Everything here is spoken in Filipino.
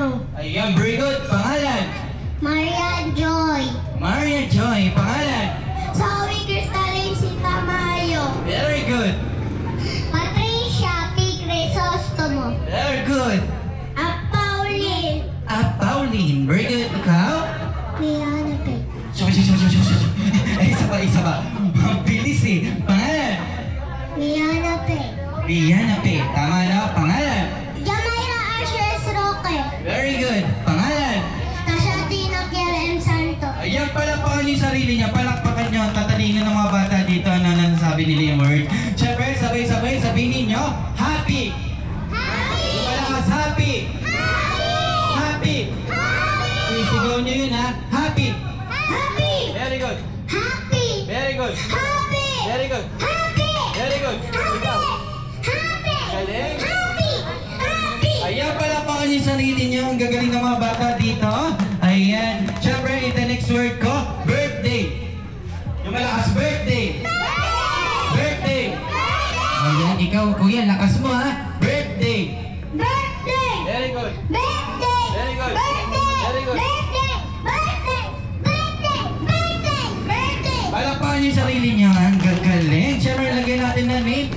Castro. Ayan, very good. Pangalan? Maria Joy. Maria Joy. Pangalan? Zoe Cristalin Sintamayo. Very good. Patricia P. Crisostomo. Very good. Pauline. Pauline. Very good. Ikaw? Liana P. Isa pa. Mabilis eh. Pangalan? Liana P. Liana P. Tama na. Pangalan? Jamaira Ashes Roque. Very good. Pangalan? Tasha Tina Kiel M. Santo. Ayan, palakpakan niyo yung sarili niya. Palakpakan niyo. Tatalingin ng mga bata dito na nasasabi nila yung word. Siyempre, sabay-sabay sabihin niyo, happy. Happy! Malakas, happy. Happy. Isigaw niyo yun ha. Happy. Happy! Very good. Happy! Very good. Happy! Very good. Happy! Very good. Ikaw. Happy! Galing. Happy! Happy! Ayan, palakpakan niyo yung sarili niyo. Ang gagaling ng mga bata dito. Ayan. Siyempre, the next word ko, birthday. Yung malakas, birthday. Birthday. Ayan, ikaw, kuya, lakas mo ha. Birthday. Birthday! Very good. Birthday! Very good. Birthday! Very good. Birthday! Birthday! Birthday! Birthday! Birthday! Palakpakan niyo yung sarili niyo. Ang gagaling. Siyempre, lagyan natin na name.